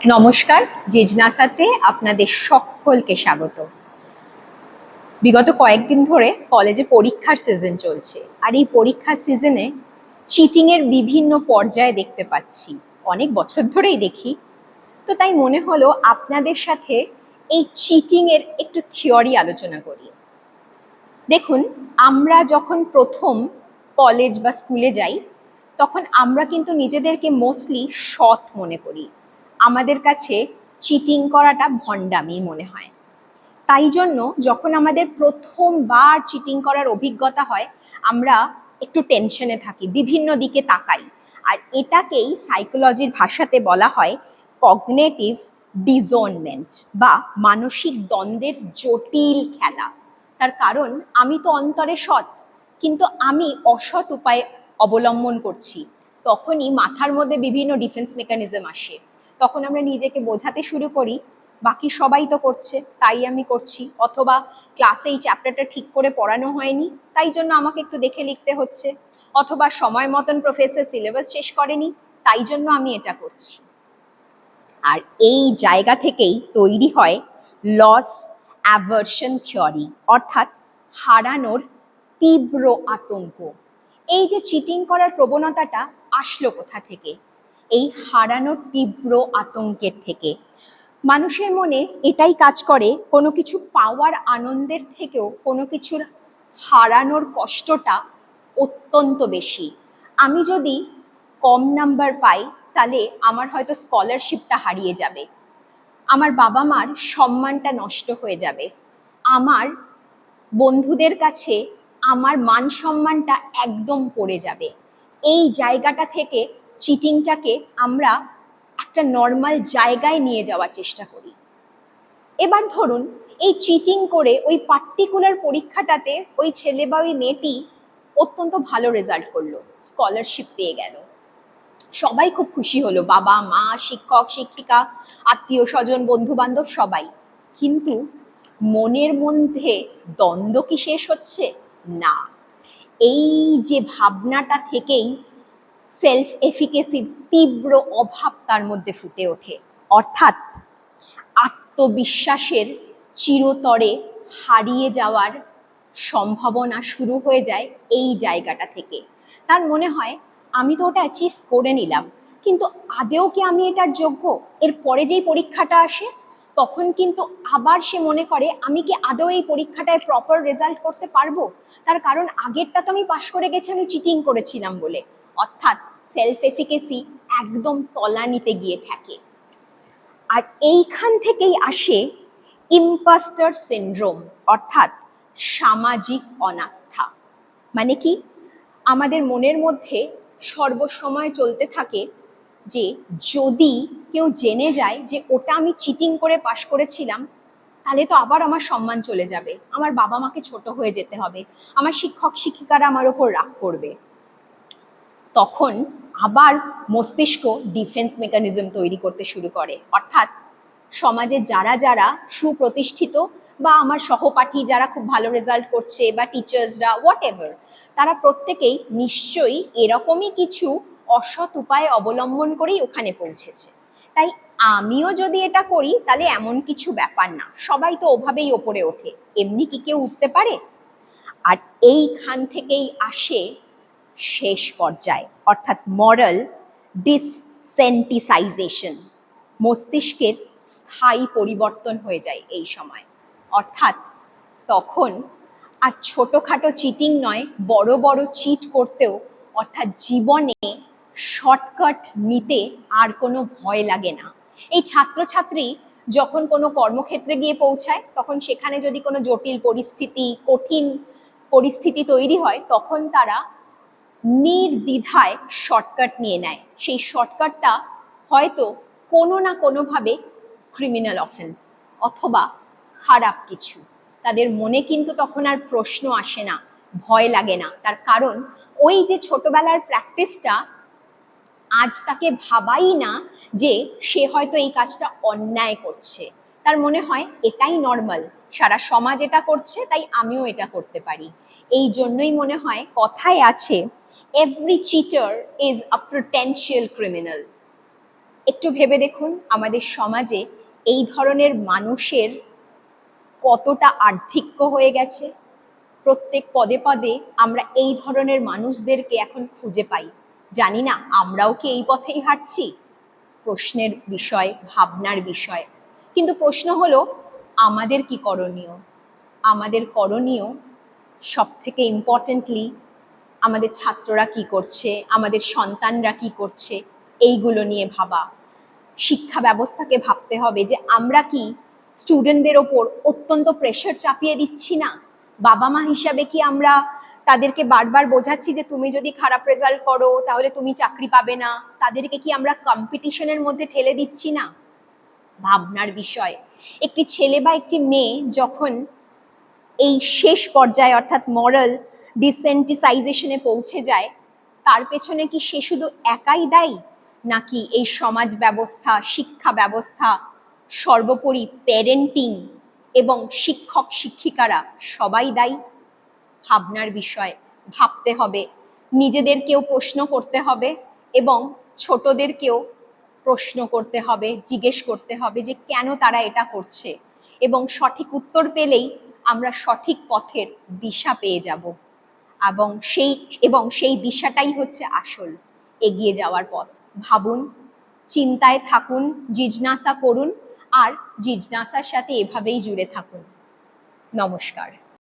নমস্কার, জিজ্ঞাসাতে আপনাদের সকলকে স্বাগত। বিগত কয়েকদিন ধরে কলেজে পরীক্ষার সিজন চলছে, আর এই পরীক্ষার সিজনে চিটিং এর বিভিন্ন পর্যায়ে দেখতে পাচ্ছি। অনেক বছর ধরেই দেখি, তো তাই মনে হলো আপনাদের সাথে এই চিটিং এর একটু থিওরি আলোচনা করি। দেখুন, আমরা যখন প্রথম কলেজ বা স্কুলে যাই, তখন আমরা কিন্তু নিজেদেরকে মোস্টলি সৎ মনে করি। আমাদের কাছে চিটিং করাটা ভণ্ডামি মনে হয়। তাই জন্য যখন আমাদের প্রথমবার চিটিং করার অভিজ্ঞতা হয়, আমরা একটু টেনশনে থাকি, বিভিন্ন দিকে তাকাই। আর এটাকেই সাইকোলজির ভাষাতে বলা হয় কগনিটিভ ডিসোনমেন্ট বা মানসিক দ্বন্দ্বের জটিল খেলা। তার কারণ আমি তো অন্তরে সৎ, কিন্তু আমি অসৎ উপায় অবলম্বন করছি। তখনই মাথার মধ্যে বিভিন্ন ডিফেন্স মেকানিজম আসে। তখন আমরা নিজেকে বোঝাতে শুরু করি, বাকি সবাই তো করছে তাই আমি করছি, অথবা ক্লাসে এই চ্যাপ্টারটা ঠিক করে পড়ানো হয়নি তাই জন্য আমাকে একটু দেখে লিখতে হচ্ছে, অথবা সময় মতন প্রফেসর সিলেবাস শেষ করেনি তাই জন্য আমি এটা করছি। আর এই জায়গা থেকেই তৈরি হয় লস অ্যাভারশন থিওরি, অর্থাৎ হারানোর তীব্র আতঙ্ক। এই যে চিটিং করার প্রবণতাটা আসলো কোথা থেকে? এই হারানোর তীব্র আতঙ্কের থেকে। মানুষের মনে এটাই কাজ করে, কোনো কিছু পাওয়ার আনন্দের থেকেও কোনো কিছুর হারানোর কষ্টটা অত্যন্ত বেশি। আমি যদি কম নাম্বার পাই, তাহলে আমার হয়তো স্কলারশিপটা হারিয়ে যাবে, আমার বাবা মার সম্মানটা নষ্ট হয়ে যাবে, আমার বন্ধুদের কাছে আমার মান সম্মানটা একদম পড়ে যাবে। এই জায়গাটা থেকে চিটিংটাকে আমরা একটা নর্মাল জায়গায় নিয়ে যাওয়ার চেষ্টা করি। এবার ধরুন, এই চিটিং করে ওই পার্টিকুলার পরীক্ষাটাতে ওই ছেলে বা ওই মেয়েটি অত্যন্ত ভালো রেজাল্ট করলো, স্কলারশিপ পেয়ে গেল, সবাই খুব খুশি হলো, বাবা মা শিক্ষক শিক্ষিকা আত্মীয় স্বজন বন্ধু বান্ধব সবাই। কিন্তু মনের মধ্যে দ্বন্দ্ব কি শেষ হচ্ছে? না। এই যে ভাবনাটা থেকেই সেলফ এফিকেসির তীব্র অভাব তার মধ্যে ফুটে ওঠে, অর্থাৎ আত্মবিশ্বাসের চিরতরে হারিয়ে যাওয়ার সম্ভাবনা শুরু হয়ে যায় এই জায়গাটা থেকে। তার মনে হয় আমি তো ওটা অ্যাচিভ করে নিলাম, কিন্তু আদেও কি আমি এটার যোগ্য? এর পরে যেই পরীক্ষাটা আসে, তখন কিন্তু আবার সে মনে করে আমি কি আদৌ এই পরীক্ষাটায় প্রপার রেজাল্ট করতে পারবো? তার কারণ আগেরটা তো আমি পাশ করে গেছি, আমি চিটিং করেছিলাম বলে। অর্থাৎ সেলফ এফিকেসি একদম তলানিতে গিয়ে ঠেকে। আর এইখান থেকেই আসে ইম্পাস্টার সিনড্রোম, অর্থাৎ সামাজিক অনাস্থা। মানে কি? আমাদের মনের মধ্যে সর্বসময় চলতে থাকে যে যদি কেউ জেনে যায় যে ওটা আমি চিটিং করে পাশ করেছিলাম, তাহলে তো আবার আমার সম্মান চলে যাবে, আমার বাবা মাকে ছোট হয়ে যেতে হবে, আমার শিক্ষক শিক্ষিকারা আমার ওপর রাগ করবে। তখন আবার মস্তিষ্ক ডিফেন্স মেকানিজম তৈরি করতে শুরু করে, অর্থাৎ সমাজে যারা যারা সুপ্রতিষ্ঠিত বা আমার সহপাঠী যারা খুব ভালো রেজাল্ট করছে বা টিচার্সরা হোয়াট এভার, তারা প্রত্যেকেই নিশ্চয়ই এরকমই কিছু অসৎ উপায় অবলম্বন করেই ওখানে পৌঁছেছে। তাই আমিও যদি এটা করি তাহলে এমন কিছু ব্যাপার না, সবাই তো ওভাবেই ওপরে ওঠে, এমনি কি কেউ উঠতে পারে? আর এইখান থেকেই আসে শেষ পর্যায়ে, অর্থাৎ মরাল ডিসসেন্টিসাইজেশন। মস্তিষ্কের স্থায়ী পরিবর্তন হয়ে যায় এই সময়। অর্থাৎ তখন আর ছোটখাটো চিটিং নয়, বড় বড় চিট করতেও, অর্থাৎ জীবনে শর্টকাট নিতে আর কোনো ভয় লাগে না। এই ছাত্রছাত্রী যখন কোনো কর্মক্ষেত্রে গিয়ে পৌঁছায়, তখন সেখানে যদি কোনো জটিল পরিস্থিতি, কঠিন পরিস্থিতি তৈরি হয়, তখন তারা নির্দ্বিধায় শর্টকাট নিয়ে নেয়। সেই শর্টকাটটা হয়তো কোনো না কোনোভাবে ক্রিমিনাল অফেন্স অথবা খারাপ কিছু। তাদের মনে কিন্তু তখন আর প্রশ্ন আসে না, ভয় লাগে না। তার কারণ ওই যে ছোটবেলার প্র্যাকটিসটা আজ তাকে ভাবাই না যে সে হয়তো এই কাজটা অন্যায় করছে। তার মনে হয় এটাই নর্মাল, সারা সমাজ এটা করছে তাই আমিও এটা করতে পারি। এই জন্যই মনে হয় কথায় আছে, every cheater is a potential criminal. একটু ভেবে দেখুন আমাদের সমাজে এই ধরনের মানুষের কতটা আর্ধিক্য হয়ে গেছে। প্রত্যেক পদে পদে আমরা এই ধরনের মানুষদেরকে এখন খুঁজে পাই। জানি না আমরাও কি এই পথেই হাঁটছি? প্রশ্নের বিষয়, ভাবনার বিষয়। কিন্তু প্রশ্ন হলো আমাদের কি করণীয়? আমাদের করণীয় সব থেকে ইম্পর্টেন্টলি আমাদের ছাত্ররা কি করছে, আমাদের সন্তানরা কি করছে, এইগুলো নিয়ে ভাবা। শিক্ষা ব্যবস্থাকে ভাবতে হবে যে আমরা কি স্টুডেন্টদের ওপর অত্যন্ত প্রেশার চাপিয়ে দিচ্ছি না? বাবা মা হিসাবে কি আমরা তাদেরকে বারবার বোঝাচ্ছি যে তুমি যদি খারাপ রেজাল্ট করো তাহলে তুমি চাকরি পাবে না? তাদেরকে কি আমরা কম্পিটিশনের মধ্যে ঠেলে দিচ্ছি না? ভাবনার বিষয়। একটি ছেলে বা একটি মেয়ে যখন এই শেষ পর্যায়ে অর্থাৎ মরাল ডিসেন্টিসাইজেশনে পৌঁছে যায়, তার পেছনে কি সে শুধু একাই দায়ী, নাকি এই সমাজ ব্যবস্থা, শিক্ষা ব্যবস্থা, সর্বোপরি প্যারেন্টিং এবং শিক্ষক শিক্ষিকারা সবাই দায়ী? ভাবনার বিষয়। ভাবতে হবে, নিজেদেরকেও প্রশ্ন করতে হবে এবং ছোটদেরকেও প্রশ্ন করতে হবে, জিজ্ঞেস করতে হবে যে কেন তারা এটা করছে, এবং সঠিক উত্তর পেলেই আমরা সঠিক পথের দিশা পেয়ে যাব। এবং সেই দিশাটাই হচ্ছে আসল এগিয়ে যাওয়ার পথ। ভাবুন, চিন্তায় থাকুন, জিজ্ঞাসা করুন, আর জিজ্ঞাসার সাথে এভাবেই জুড়ে থাকুন। নমস্কার।